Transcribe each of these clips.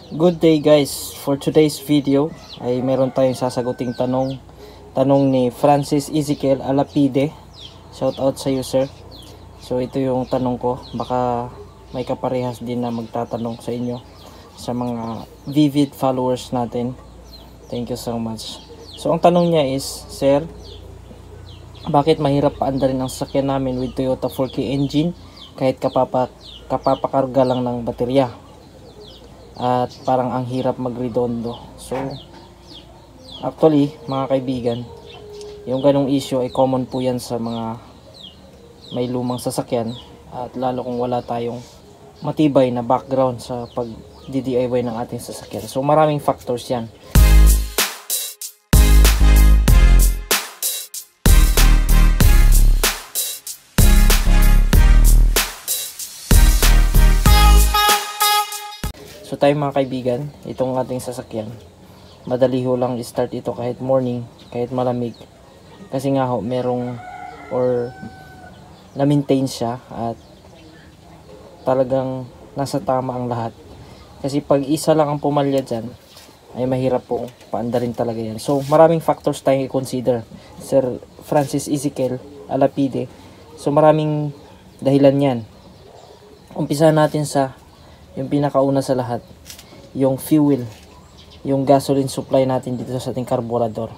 Good day guys, for today's video ay meron tayong sasaguting tanong ni Francis Ezekiel Alapide. Shout out sa iyo sir. So ito yung tanong ko, baka may kaparehas din na magtatanong sa inyo, sa mga vivid followers natin. Thank you so much. So ang tanong niya is, sir, bakit mahirap paandarin ang sasakyan namin with Toyota 4K engine kahit kapapakarga lang ng baterya? At parang ang hirap magredondo. So actually mga kaibigan, yung ganong issue ay common po yan sa mga may lumang sasakyan, at lalo kung wala tayong matibay na background sa pag DIY ng ating sasakyan. So maraming factors yan. So tayo mga kaibigan, itong ating sasakyan, madali ho lang i-start ito kahit morning, kahit malamig. Kasi nga ho, merong or na-maintain siya at talagang nasa tama ang lahat. Kasi pag isa lang ang pumalya dyan, ay mahirap pong paandarin talaga yan. So maraming factors tayong i-consider, Sir Francis Ezekiel Alapide. So maraming dahilan yan. Umpisa natin sa yung pinakauna sa lahat, yung fuel, yung gasoline supply natin dito sa ating carburetor.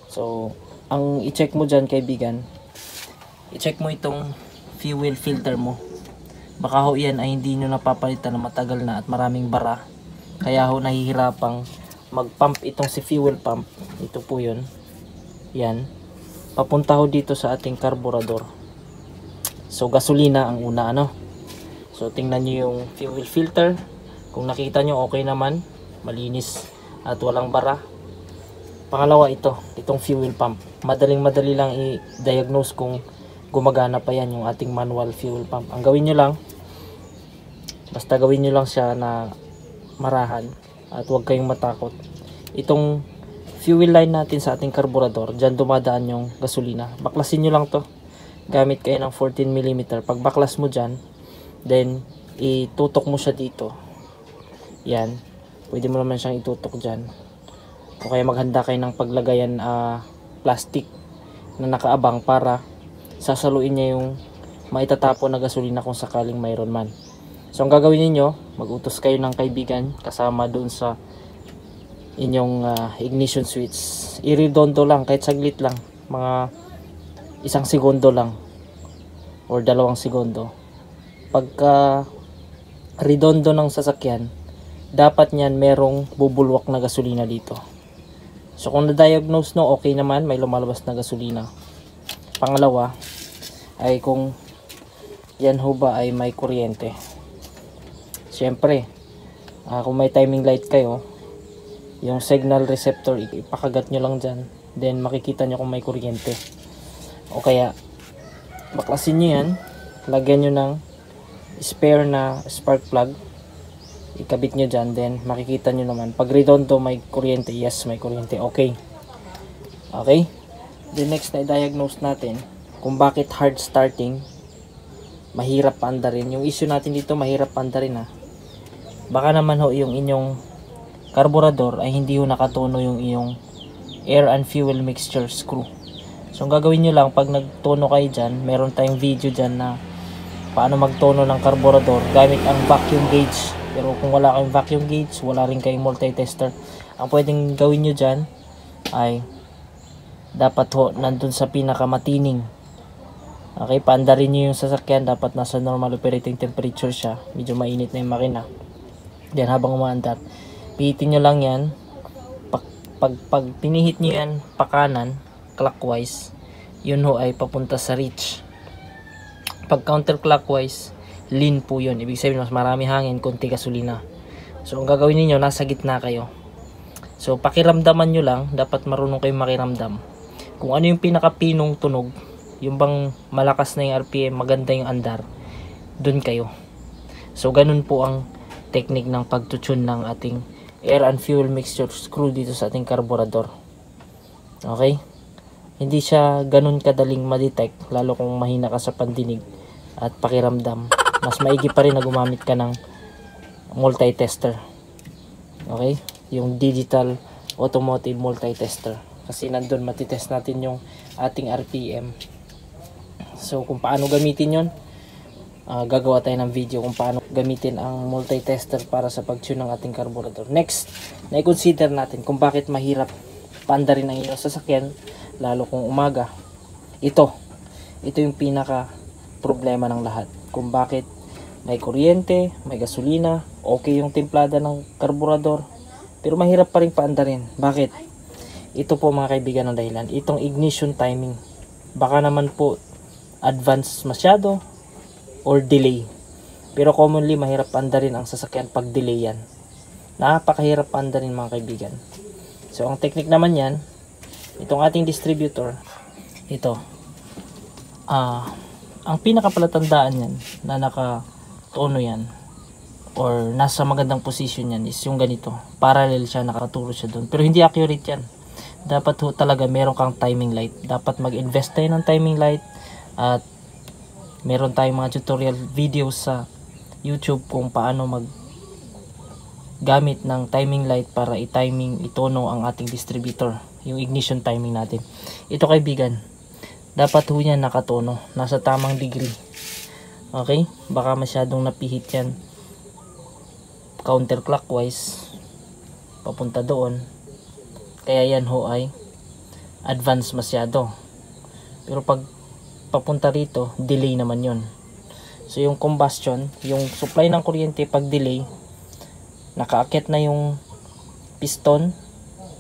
So ang i-check mo dyan kaibigan, i-check mo itong fuel filter mo. Baka ho yan ay hindi nyo napapalitan na matagal na at maraming bara, kaya ho nahihirapang mag-pump itong si fuel pump. Ito po yun, yan, papunta ho dito sa ating carburetor. So gasolina ang una, ano. So tingnan nyo yung fuel filter. Kung nakita nyo okay naman, malinis at walang bara. Pangalawa itong fuel pump. Madali lang i-diagnose kung gumagana pa yan yung ating manual fuel pump. Ang gawin nyo lang, basta gawin nyo lang siya na marahan at huwag kayong matakot. Itong fuel line natin sa ating carburetor, dyan dumadaan yung gasolina. Baklasin nyo lang to gamit kayo ng 14mm. Pag baklas mo dyan, then itutok mo siya dito. Yan, pwede mo naman siyang itutok dyan, o kaya maghanda kayo ng paglagayan plastic na nakaabang para sasaluin niya yung maitatapon na gasolina kung sakaling mayroon man. So ang gagawin niyo, mag-utos kayo ng kaibigan kasama doon sa inyong ignition switch. I-redondo lang, kahit saglit lang, mga 1 segundo lang or 2 segundo. Pagka redondo ng sasakyan, dapat niyan merong bubulwak na gasolina dito. So kung na-diagnose no, okay naman, may lumalabas na gasolina. Pangalawa ay kung yan ho ba ay may kuryente. Siyempre, kung may timing light kayo, yung signal receptor ipakagat nyo lang dyan, then makikita nyo kung may kuryente. O kaya baklasin nyo yan, lagyan nyo ng spare na spark plug, ikabit nyo dyan, then makikita nyo naman pag redondo may kuryente. Yes, may kuryente. Okay. The next na i-diagnose natin kung bakit hard starting, mahirap paandarin. Yung issue natin dito, mahirap paandarin baka naman ho yung inyong carburetor ay hindi ho nakatono yung iyong air and fuel mixture screw. So ang gagawin nyo lang, pag nagtono kayo dyan, meron tayong video dyan na paano magtono ng carburetor gamit ang vacuum gauge. Pero kung wala kayong vacuum gauge, wala rin kayong multi-tester, ang pwedeng gawin nyo dyan ay dapat ho nandun sa pinakamatining. Okay, paandarin nyo yung sasakyan, dapat nasa normal operating temperature siya, medyo mainit na yung makina. Then habang umaandar, pihitin nyo lang yan. Pag pinihit nyo yan pakanan, clockwise, yun ho ay papunta sa reach. Pag counterclockwise, lean po yun. Ibig sabihin mas marami hangin, konti gasolina. So ang gagawin niyo, nasa gitna kayo. So pakiramdaman nyo lang, dapat marunong kayong makiramdam kung ano yung pinakapinong tunog, yung bang malakas na yung RPM, maganda yung andar, dun kayo. So ganun po ang technique ng pagtutune ng ating air and fuel mixture screw dito sa ating carburetor. Okay, hindi siya ganun kadaling ma-detect, lalo kung mahina ka sa pandinig at pakiramdam. Mas maigi pa rin na gumamit ka ng multi-tester. Okay? Yung digital automotive multi-tester. Kasi nandun matitest natin yung ating RPM. So kung paano gamitin yon, gagawa tayo ng video kung paano gamitin ang multi-tester para sa pag-tune ng ating carburetor. Next, na-consider natin kung bakit mahirap paandarin ang inyong sasakyan, lalo kung umaga. Ito yung pinaka problema ng lahat. Kung bakit may kuryente, may gasolina, okay yung timplada ng carburetor, pero mahirap pa rin paandarin. Bakit? Ito po mga kaibigan ng dahilan. Itong ignition timing. Baka naman po advance masyado or delay. Pero commonly mahirap paandarin ang sasakyan pag delay yan. Napakahirap paandarin mga kaibigan. So ang technique naman yan, itong ating distributor, ito. Ang pinakapalatandaan yan na nakatono yan or nasa magandang position yan is yung ganito. Parallel siya, nakaturo siya doon. Pero hindi accurate yan. Dapat ho talaga meron kang timing light. Dapat mag-invest tayo ng timing light at meron tayong mga tutorial videos sa YouTube kung paano gamit ng timing light para itono ang ating distributor, yung ignition timing natin. Ito kaibigan, dapat ho yan nakatono, nasa tamang degree. Okay? Baka masyadong napihit yan counterclockwise papunta doon, kaya yan ho ay advance masyado. Pero pag papunta rito, delay naman yon. So yung combustion, yung supply ng kuryente pag delay, nakaakit na yung piston,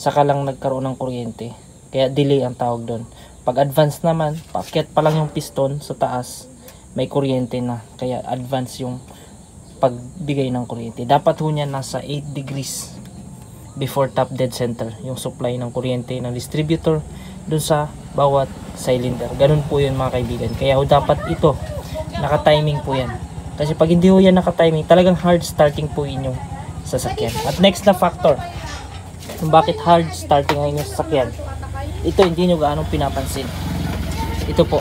saka lang nagkaroon ng kuryente. Kaya delay ang tawag doon. Pag advance naman, paakyat pa lang yung piston sa taas, may kuryente na. Kaya advance yung pagbigay ng kuryente. Dapat ho niya nasa 8 degrees before top dead center, yung supply ng kuryente ng distributor dun sa bawat cylinder. Ganun po yun mga kaibigan. Kaya ho dapat ito, naka-timing po yan. Kasi pag hindi ho yan naka-timing, talagang hard starting po inyong sasakyan. At next na factor, kung bakit hard starting ang inyong sasakyan, ito hindi nyo gaanong pinapansin. Ito po,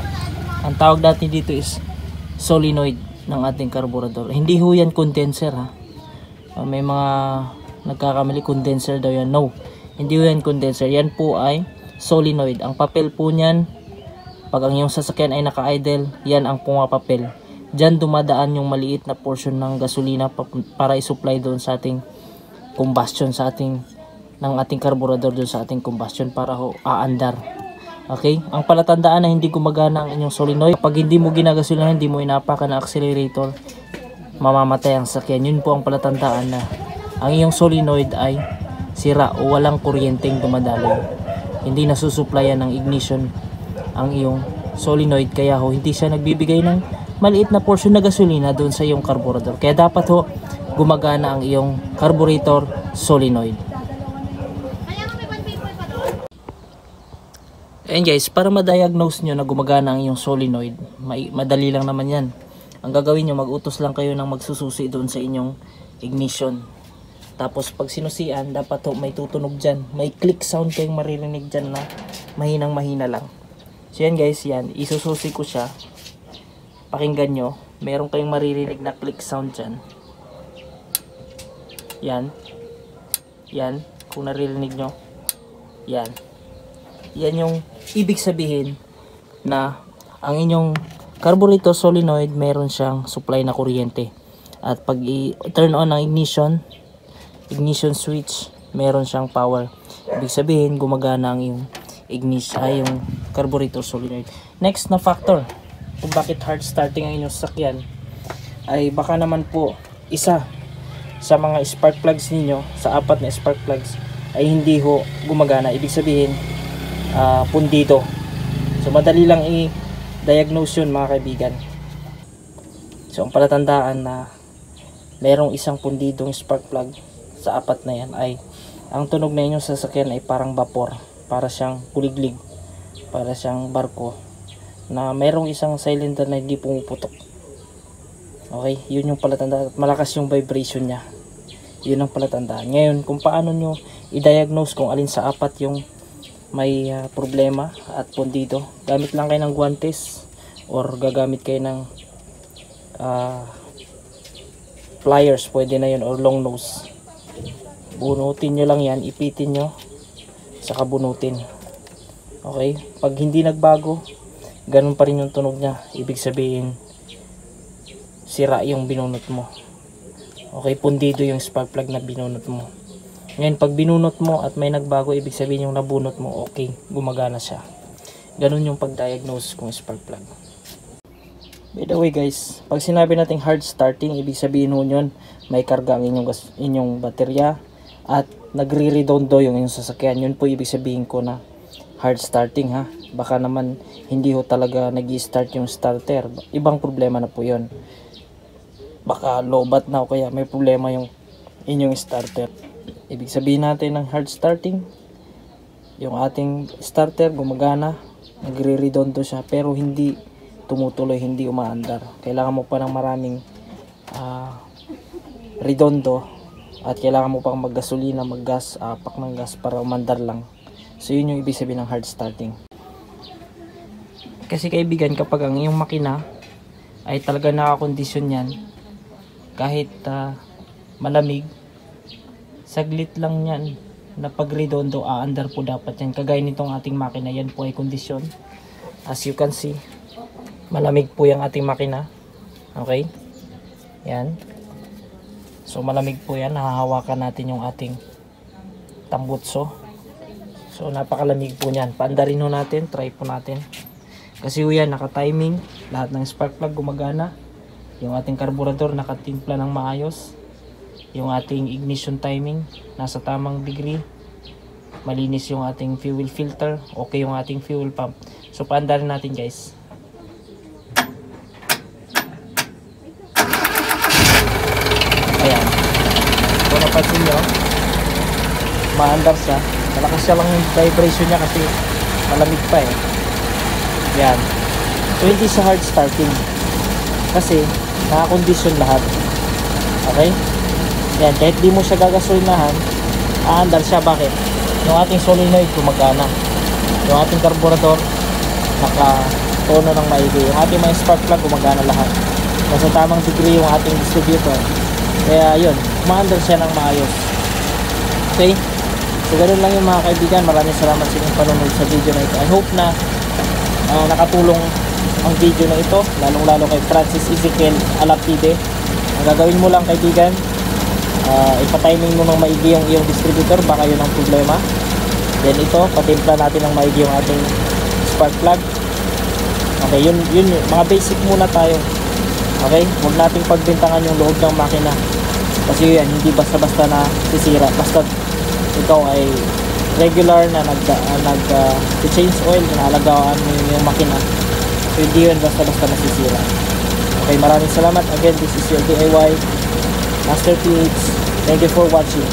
ang tawag natin dito is solenoid ng ating carburetor. Hindi ho yan condenser ha. May mga nagkakamali, condenser daw yan. No, hindi ho yan condenser. Yan po ay solenoid. Ang papel po niyan, pag ang iyong sasakyan ay naka-idle, yan ang pumapapel. Diyan dumadaan yung maliit na portion ng gasolina para i-supply doon sa ating combustion, ng ating carburetor doon sa ating combustion para ho aandar. Okay? Ang palatandaan na hindi gumagana ang inyong solenoid, pag hindi mo ginagasolina, hindi mo inapakan ang accelerator, mamamatay ang sasakyan. Yun po ang palatandaan na ang iyong solenoid ay sira o walang kuryenteng dumadaloy. Hindi nasusupplyan ng ignition ang iyong solenoid, kaya ho hindi siya nagbibigay ng maliit na portion na gasolina doon sa iyong carburetor. Kaya dapat ho gumagana ang iyong carburetor solenoid. And guys, para ma-diagnose nyo na gumagana ang iyong solenoid, madali lang naman yan. Ang gagawin nyo, mag-utos lang kayo ng magsususi doon sa inyong ignition. Tapos pag sinusian, dapat ho may tutunog dyan. May click sound kayong maririnig dyan na mahinang mahina lang. So yan guys, yan, isususi ko siya. Pakinggan nyo, meron kayong maririnig na click sound dyan. Yan. Yan, kung naririnig nyo. Yan. Yan yung ibig sabihin na ang inyong carburetor solenoid meron siyang supply na kuryente. At pag i-turn on ang ignition switch, meron siyang power. Ibig sabihin gumagana ang yung yung carburetor solenoid. Next na factor kung bakit hard starting ang inyong sasakyan ay baka naman po isa sa mga spark plugs ninyo, sa 4 na spark plugs ay hindi ho gumagana. Ibig sabihin pundido. So madali lang i-diagnose yun mga kaibigan. So ang palatandaan na merong isang pundidong spark plug sa 4 na yan ay ang tunog na inyong sasakyan ay parang vapor, para siyang kuliglig, para siyang barko na merong isang cylinder na hindi pumuputok. Okay, yun yung palatandaan. Malakas yung vibration niya, yun ang palatandaan. Ngayon kung paano nyo i-diagnose kung alin sa 4 yung may problema at pundido, gamit lang kayo ng guantes or gagamit kayo ng pliers, pwede na yun, or long nose. Bunutin nyo lang yan, ipitin nyo, saka bunutin. Okay, pag hindi nagbago, ganun pa rin yung tunog nya, ibig sabihin sira yung binunot mo. Okay, pundido yung spark plug na binunot mo. Ngayon, pag binunot mo at may nagbago, ibig sabihin yung nabunot mo, okay, gumagana siya. Ganun yung pag-diagnose kung spark plug. By the way guys, pag sinabi nating hard starting, ibig sabihin ho yun, may karga ang inyong baterya at nagre-redondo yung inyong sasakyan. Yun po ibig sabihin ko na hard starting ha. Baka naman hindi ho talaga nag-i-start yung starter. Ibang problema na po yun. Baka lobat na o kaya may problema yung inyong starter. Ibig sabihin natin ng hard starting, yung ating starter gumagana, nagre-redondo siya pero hindi tumutuloy, hindi umaandar. Kailangan mo pa ng maraming redondo at kailangan mo pang maggasolina, maggas, pak ng gas para umandar lang. So yun yung ibig sabihin ng hard starting. Kasi kaibigan, kapag ang iyong makina ay talaga nakakondisyon yan, kahit malamig, saglit lang yan na pag redondo, aandar po dapat yan. Kagaya nitong ating makina, yan po ay kondisyon. As you can see, malamig po yung ating makina. Okay, yan. So malamig po yan, nahahawakan natin yung ating tambutso. So napakalamig po niyan. Paandarin ho natin, try po natin. Kasi ho yan, naka-timing, lahat ng spark plug gumagana. Yung ating carburetor nakatimpla ng maayos. Yung ating ignition timing nasa tamang degree. Malinis yung ating fuel filter, okay yung ating fuel pump. So paandarin natin guys. Ayan. Kung napansin nyo, maandar siya. Malakas siya lang yung vibration niya kasi malamig pa eh. Yan. So hindi sa hard starting. Kasi nakakondisyon lahat. Okay? Yan. Kahit di mo siya gagasolinahan, aandar siya. Bakit? Yung ating solenoid gumagana. Yung ating carburetor naka-tono ng maigi. Yung ating mga spark plug gumagana lahat. Nasa tamang degree yung ating distributor. Kaya yun, umaandar siya ng maayos. Okay? So ganun lang yung mga kaibigan. Maraming salamat sa inyong panonood sa video na ito. I hope na nakatulong ang video na ito, lalong lalo kay Francis Ezekiel Alapide. Ang gagawin mo lang kaibigan, ipatiming mo ng maigi yung iyong distributor, baka yun ang problema. Then ito, patimpla natin ng maigi yung ating spark plug. Okay, yun mga basic muna tayo. Okay, huwag nating pagbintangan yung loob ng makina. Kasi yan, hindi basta-basta na sisira. Basta ikaw ay regular na nag-change oil, nalagaan mo yung makina. So hindi yun basta-basta nasisira. Okay, maraming salamat. Again, this is your DIY Master PH. Thank you for watching.